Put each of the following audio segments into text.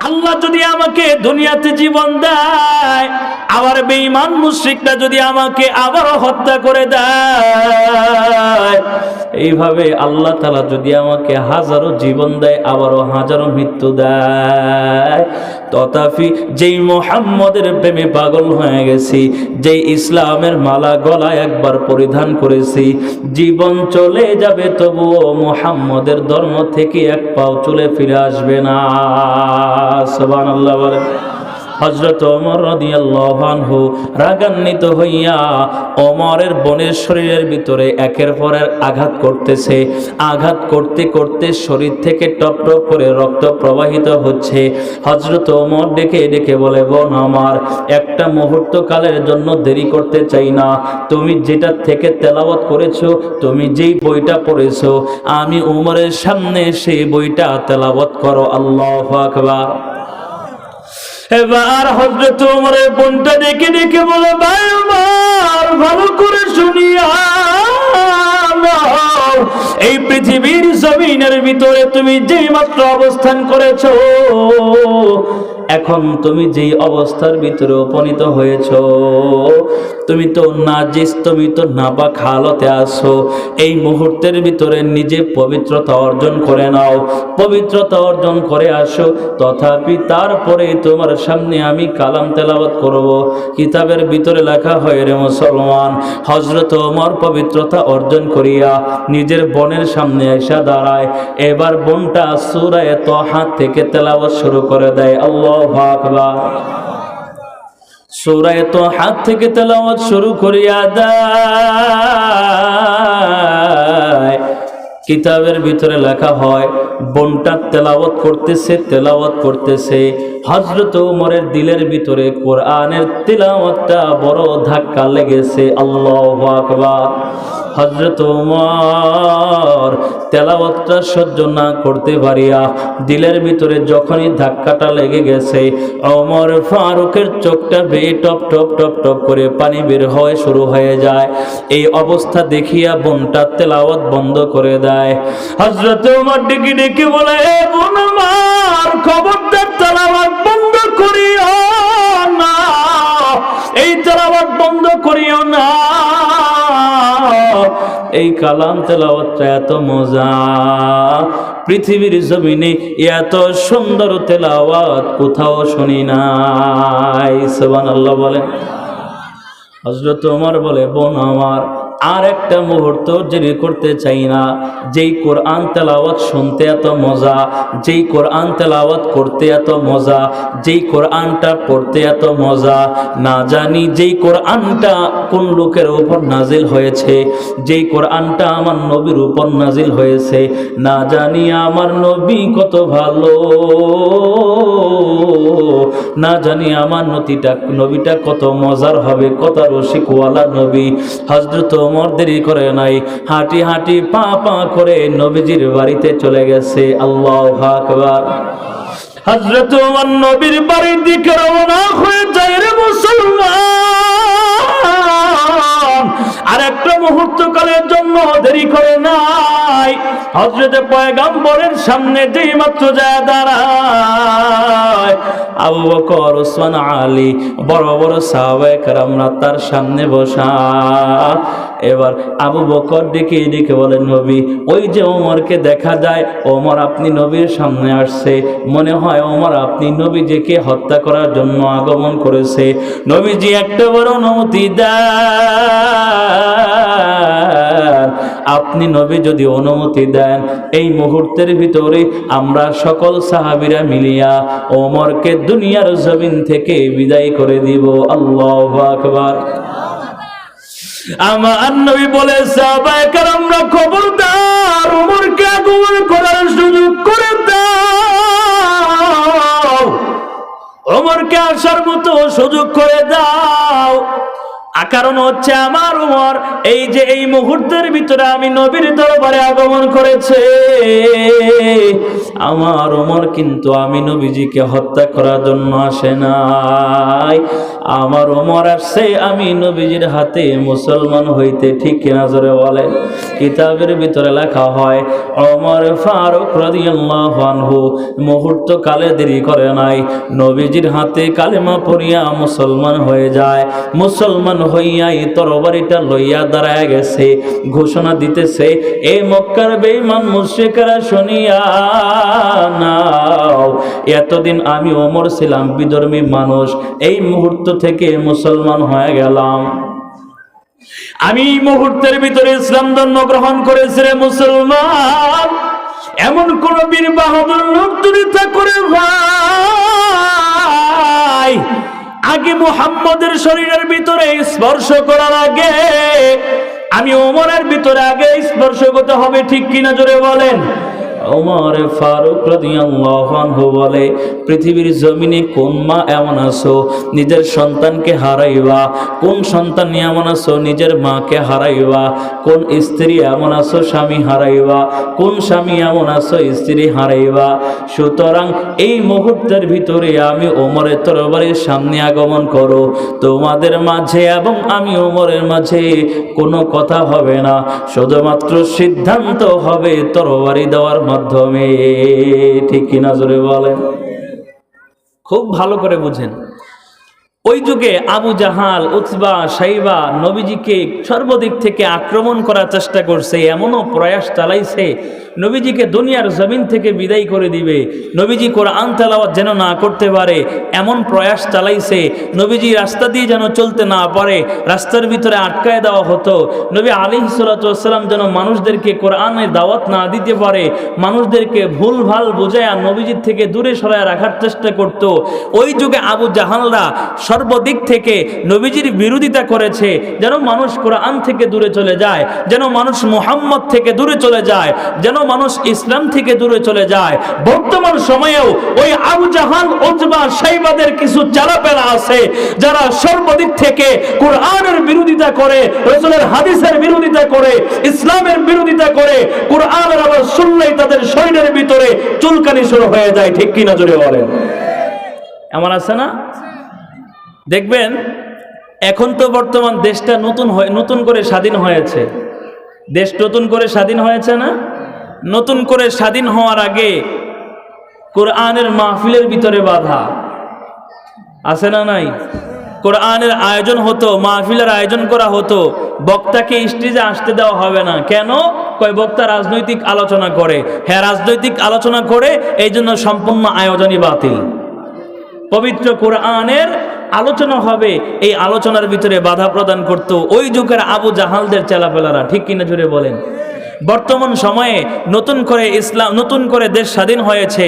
আল্লাহ যদি আমাকে দুনিয়াতে জীবন দেয়, আবার বেঈমান মুশরিকরা যদি আমাকে আবারও হত্যা করে দেয়, এইভাবে আল্লাহ তাআলা যদি আমাকে হাজারো জীবন দেয়, আবারও হাজারো মৃত্যু দেয়, তথাপি যেই মুহাম্মদের প্রেমে পাগল হয়ে গেছি, যেই ইসলামের মালা গলায় একবার পরিধান করেছি, জীবন চলে যাবে তবুও মুহাম্মদের ধর্ম থেকে এক পাও চলে ফিরে আসবে না। সুবহানাল্লাহ বলেন। হযরত ওমর রাদিয়াল্লাহু আনহু রাগান্বিত হইয়া ওমরের বোনের শরীরের ভিতরে একের পর এক আঘাত করতেছে। আঘাত করতে করতে শরীর থেকে টপ টপ করে রক্ত প্রবাহিত হচ্ছে। হযরত ওমর ডেকে ডেকে বলে, বোন আমার, একটা মুহূর্ত কালের জন্য দেরি করতে চাই না। তুমি যেটা থেকে তেলাওয়াত করেছো, তুমি যেই বইটা পড়েছো, আমি ওমরের সামনে সেই বইটা তেলাওয়াত করো। আল্লাহু আকবার। এবার হযরত ওমরের বোনটা ডেকে ডেকে বলে, ভাই আমার, ভালো করে শুনিয়া নাও, এই পৃথিবীর জমিনের ভিতরে তুমি যেই মাত্র অবস্থান করেছো, এখন তুমি যেই অবস্থার ভিতরে উপনীত হয়েছো, তুমি তো নাজিস, তুমি তো নাপাক হালতে আছো। এই মুহূর্তের ভিতরে নিজে পবিত্রতা অর্জন করে নাও, পবিত্রতা অর্জন করে আসো। তথাপি তারপরে তোমার সামনে আমি কালাম তেলাওয়াত করব। কিতাবের ভিতরে লেখা হয়, রে মুসলমান, হযরত ওমর পবিত্রতা অর্জন করিয়া নিজের বোনের সামনে এসে দাঁড়ায়। এবার বোনটা সূরা তাহা থেকে তেলাওয়াত শুরু করে দেয়। আল্লাহু আকবার। সূরা তাহা থেকে তেলাওয়াত শুরু করিয়া দেয়। কিতাবের ভিতরে লেখা হয়, বোনটা তেলাওয়াত করতেছে। হযরত ওমরের দিলের ভিতরে কোরআনের তিলাওয়াতটা বড় ধাক্কা লেগেছে। আল্লাহু আকবার। হযরত ওমর তেলাওয়াতটা সহ্য না করতে পারিয়া দিলের ভিতরে যখনই ধাক্কাটা লেগে গেছে, ওমর ফারুকের চোখটা বেয়ে টপ টপ টপ টপ করে পানি বের হয়ে শুরু হয়ে যায়। এই অবস্থা দেখিয়া বোনটা তেলাওয়াত বন্ধ করে দেয়। হযরত ওমর ডেকে ডেকে বলে, এ বোন আমার, খবরদার তেলাওয়াত বন্ধ করিও না, এই তেলাওয়াত বন্ধ করিও না। এই কালাম তেলাওয়াতটা এত মজা, পৃথিবীর জমিনে এত সুন্দর তেলাওয়াত কোথাও শুনি নাই। সুবহানাল্লাহ বলে। হযরত ওমর বলে, বোন আমার, আর একটা মুহূর্ত দেরি করতে চাই না। যেই কোরআন তেলাওয়াত শুনতে এত মজা, যেই কোরআন তেলাওয়াত করতে এত মজা, যেই কোরআনটা পড়তে এত মজা, না জানি যেই কোরআনটা কোন লোকের উপর নাজিল হয়েছে, যেই কোরআনটা আমার নবীর উপর নাজিল হয়েছে, না জানি আমার নবী কত ভালো, না জানি আমার নবীটা কত মজার হবে, কত রসিকওয়ালা নবী। হযরত ওমর দেরি করে নাই, হাঁটি হাঁটি পা পা করে নবীজির বাড়িতে চলে গেছে। আল্লাহু আকবার। হযরত ওমর নবীর বাড়ির দিকে রওনা হয়ে যায়। রে মুসলমান, আর একটা মুহূর্ত কালের জন্য দেরি করে নাই। হযরত পয়গম্বরের সামনে যেই মাত্র যায় দাঁড়ায়, আবু বকর, ওসমান, আলী, বড় বড় সাহাবায়ে কেরামরা তার সামনে বসা। এবার আবু বকর ডেকে ডেকে বলেন, নবী, ওই যে ওমরকে দেখা যায়, ওমর আপনি নবীর সামনে আসছে, মনে হয় ওমর আপনি নবীজিকে হত্যা করার জন্য আগমন করেছে। নবীজি একটা বড় অনুমতি দেন, আপনি নবী যদি অনুমতি দেন, এই মুহূর্তের ভিতরে আমরা সকল সাহাবীরা মিলিয়া ওমরকে দুনিয়ার জমিন থেকে বিদায় করে দিব। আল্লাহু আকবার। আমার নবী বলে, সাহাবায়ে কেরামরা খবরদার, ওমরকে আগমন করার সুযোগ করে দাও, ওমরকে আসার মতো সুযোগ করে দাও। কারণ হচ্ছে আমার ওমর এই যে এই মুহূর্তের ভিতরে আমি নবীর দরবারে আগমন করেছে, আমার ওমর কিন্তু আমি নবীজিকে হত্যা করার জন্য আসে নাই, আমার ওমর আসছে আমি নবীজির হাতে মুসলমান হইতে, ঠিক কিনা জোরে বলেন? কিতাবের ভিতরে লেখা হয় ওমর ফারুক রাদিয়াল্লাহু আনহু মুহূর্ত কালে দেরি করে নাই, নবীজির হাতে কালেমা পড়িয়া মুসলমান হয়ে যায়। মুসলমান হইয়াই তরবারিটা লইয়া দাঁড়ায় গেছে, ঘোষণা দিতেছে, এই মক্কার বেঈমান মুশরিকরা শুনিয়া নাও, এতদিন আমি ওমর ছিলাম বিধর্মী মানুষ, এই মুহূর্ত থেকে মুসলমান হয়ে গেলাম। আমি এই মুহূর্তের ভিতরে ইসলাম ধর্ম গ্রহণ করেছি রে মুসলমান। এমন কোন বীর বাহাদুর লোক যদি তা করে ভাই, আগে মুহাম্মদের শরীরের ভিতরে স্পর্শ করার আগে আমি ওমরের ভিতরে আগে স্পর্শ করতে হবে, ঠিক কিনা জোরে বলেন? ওমর ফারুক রাদিয়াল্লাহু আনহু বলে, পৃথিবীর জমিনে কোন মা এমন আছো নিজের সন্তানকে হারাইবা, কোন সন্তান এমন আছো নিজের মাকে হারাইবা, কোন স্ত্রী এমন আছো স্বামী হারাইবা, কোন স্বামী এমন আছো স্ত্রী হারাইবা। সুতরাং এই মুহূর্তের ভিতরে আমি ওমরের তরবারির সামনে আগমন করো, তোমাদের মাঝে এবং আমি ওমরের মাঝে কোনো কথা হবে না, শুধুমাত্র সিদ্ধান্ত হবে তরবারি দেওয়ার মাধ্যমে, ঠিক কিনা জোরে বলেন? খুব ভালো করে বুঝেন, ওই যুগে আবু জাহাল, উতবা, সাইবা নবীজিকে সর্বদিক থেকে আক্রমণ করার চেষ্টা করছে, এমনও প্রয়াস চালাইছে নবীজিকে দুনিয়ার জমিন থেকে বিদায় করে দিবে, নবীজি কোরআন তেলাওয়াত যেন না করতে পারে এমন প্রয়াস চালাইছে, নবীজি রাস্তা দিয়ে যেন চলতে না পারে, রাস্তার ভিতরে আটকায় দেওয়া হতো, নবী আলাইহিস সালাতু ওয়াস সালাম যেন মানুষদেরকে কোরআনের দাওয়াত না দিতে পারে, মানুষদেরকে ভুল ভাল বোঝায় নবীজির থেকে দূরে সরায় রাখার চেষ্টা করত। ওই যুগে আবু জাহালরা সর্বদিক থেকে নবীজির বিরোধিতা করেছে, যেন মানুষ কোরআন থেকে দূরে চলে যায়, যেন মানুষ মুহাম্মদ থেকে দূরে চলে যায়, যেন মানুষ ইসলাম থেকে দূরে চলে যায়। বর্তমান সময়েও ওই আবু জাহাল, উতবা, সাইবাদের কিছু চালাপেলা আছে যারা সর্বদিক থেকে কোরআনের বিরোধিতা করে, রাসূলের হাদিসের বিরোধিতা করে, ইসলামের বিরোধিতা করে, কোরআনের আবার শুনলেই তাদের শরীরের ভিতরে চুলকানি শুরু হয়ে যায়, ঠিক কিনা জোরে বলেন? এমন আছে না? দেখবেন এখন তো বর্তমান দেশটা নতুন করে স্বাধীন হয়েছে, দেশ নতুন করে স্বাধীন হয়েছে না? নতুন করে স্বাধীন হওয়ার আগে কোরআনের মাহফিলের ভিতরে বাধা আছে না নাই? কোরআনের আয়োজন হতো, মাহফিলের আয়োজন করা হতো, বক্তাকে স্টেজে আসতে দেওয়া হবে না। কেন? কয় বক্তা রাজনৈতিক আলোচনা করে। হ্যাঁ, রাজনৈতিক আলোচনা করে, এই জন্য সম্পূর্ণ আয়োজনই বাতিল। পবিত্র কোরআনের আলোচনা হবে, এই আলোচনার ভিতরে বাধা প্রদান করত ওই যুগের আবু জাহালদের চেলাপেলারা, ঠিক কিনা জুড়ে বলেন? বর্তমান সময়ে নতুন করে ইসলাম, নতুন করে দেশ স্বাধীন হয়েছে,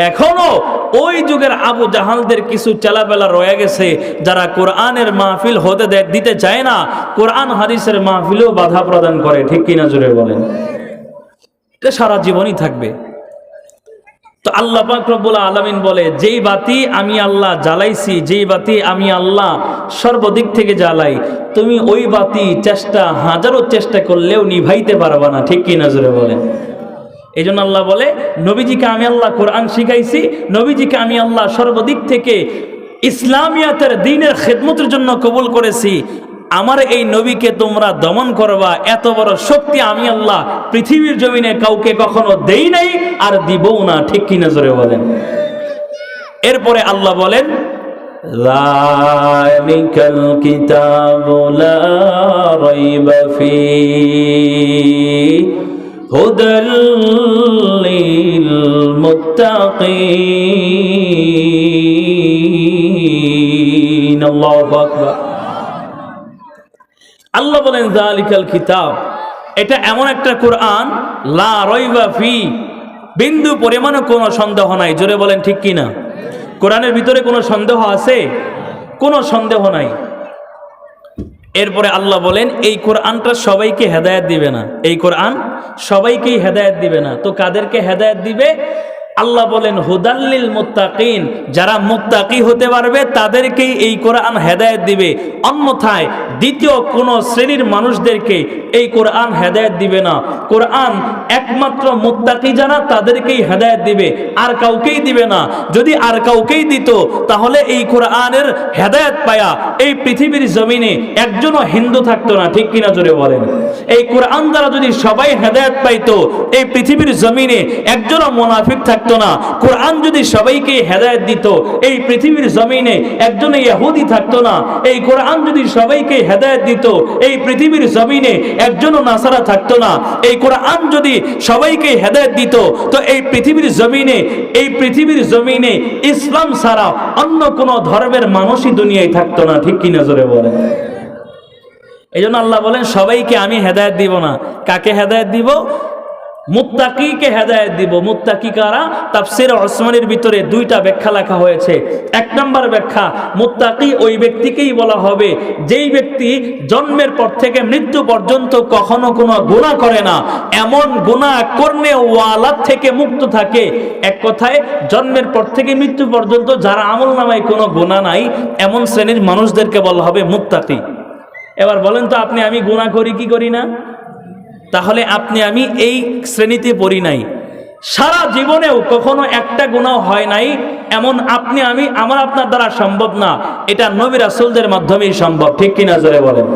এখনো ওই যুগের আবু জাহালদের কিছু চেলাপেলা রয়ে গেছে যারা কোরআনের মাহফিল হতে দিতে চায় না, কোরআন হাদিসের মাহফিলেও বাধা প্রদান করে, ঠিক কিনা জুড়ে বলেন? এটা সারা জীবনই থাকবে। তো আল্লাহ পাক রব্বুল আলামিন বলে, যেই বাতি আমি আল্লাহ জ্বালাইছি, যেই বাতি আমি আল্লাহ সর্বদিক থেকে জ্বালাই, তুমি ওই বাতি হাজারো চেষ্টা করলেও নিভাইতে পারবা না, ঠিক কি নজরে বলেন? এই জন্য আল্লাহ বলে, নবীজিকে আমি আল্লাহ কোরআন শিখাইছি, নবীজিকে আমি আল্লাহ সর্বদিক থেকে ইসলামিয়াতের দ্বীনের খেদমতের জন্য কবুল করেছি, আমার এই নবীকে তোমরা দমন করবা, এত বড় শক্তি আমি আল্লাহ পৃথিবীর জমিনে কাউকে কখনো দেই নাই আর দিবও না, ঠিক কি নজরে বলেন? এরপরে আল্লাহ বলেন, যালিকাল কিতাবু লা রাইবা ফীহি হুদাল লিল মুত্তাকিন। আল্লাহু আকবার। আল্লাহ বলেন, যালিকাল কিতাব, এটা এমন একটা কোরআন, লা রাইবা ফি, বিন্দু পরিমাণও কোনো সন্দেহ নাই। জোরে বলেন ঠিক কিনা? কোরআনের ভিতরে কোনো সন্দেহ আছে? কোনো সন্দেহ নাই। এরপরে আল্লাহ বলেন, এই কোরআনটা সবাইকে হেদায়েত দিবে না, এই কোরআন সবাইকেই হেদায়েত দিবে না। তো কাদেরকে হেদায়েত দিবে? আল্লাহ বলেন হুদাল্লিল মুত্তাকিন, যারা মুত্তাকি হতে পারবে তাদেরকেই এই কোরআন হেদায়েত দিবে, অন্যথায় দ্বিতীয় কোন শ্রেণীর মানুষদেরকে এই কোরআন হেদায়েত দিবে না। কোরআন একমাত্র মুত্তাকি যারা তাদেরকেই হেদায়েত দিবে, আর কাউকেই দিবে না। যদি আর কাউকেই দিত তাহলে এই কোরআনের হেদায়েত পায়া এই পৃথিবীর জমিনে একজনও হিন্দু থাকতো না, ঠিক কিনা জোরে বলেন। এই কোরআন দ্বারা যদি সবাই হেদায়েত পাইতো এই পৃথিবীর জমিনে একজনও মুনাফিক থাকতো না। কোরআন যদি সবাইকে হেদায়েত দিত এই পৃথিবীর জমিনে একজন ইহুদি থাকতো না। এই কোরআন যদি সবাইকে হেদায়েত দিত এই পৃথিবীর জমিনে একজনও নাসারা থাকতো না। এই কোরআন যদি সবাইকে হেদায়েত দিত তো এই পৃথিবীর জমিনে ইসলাম ছাড়া অন্য কোন ধর্মের মানুষই দুনিয়ায় থাকতো না, ঠিক কিনা জোরে বলেন। এই জন্য আল্লাহ বলেন সবাইকে আমি হেদায়েত দিব না। কাকে হেদায়েত দিব? মুত্তাকিকে হেদায়েত দিব। মুত্তাকি কারা? তাফসীর ওসমানীর ভিতরে দুইটা ব্যাখ্যা লেখা হয়েছে। এক নম্বর ব্যাখ্যা, মুত্তাকি ওই ব্যক্তিকেই বলা হবে যেই ব্যক্তি জন্মের পর থেকে মৃত্যু পর্যন্ত কখনো কোনো গুনাহ করে না, এমন গুনাহ করনে ওয়ালা থেকে মুক্ত থাকে। এক কথায় জন্মের পর থেকে মৃত্যু পর্যন্ত যারা আমলনামায় কোনো গুনাহ নাই এমন শ্রেণীর মানুষদেরকে বলা হবে মুত্তাকি। এবার বলেন তো আপনি আমি গুনাহ করি কি করি না? তাহলে আপনি আমি এই শ্রেণীতে পড়ি নাই, সারা জীবনেও কখনো একটা গুনাহ হয় নাই, এমন আপনি আমি আমার আপনার দ্বারা সম্ভব না। এটা নবী রাসূলদের মাধ্যমেই সম্ভব, ঠিক কিনা জোরে বলেন।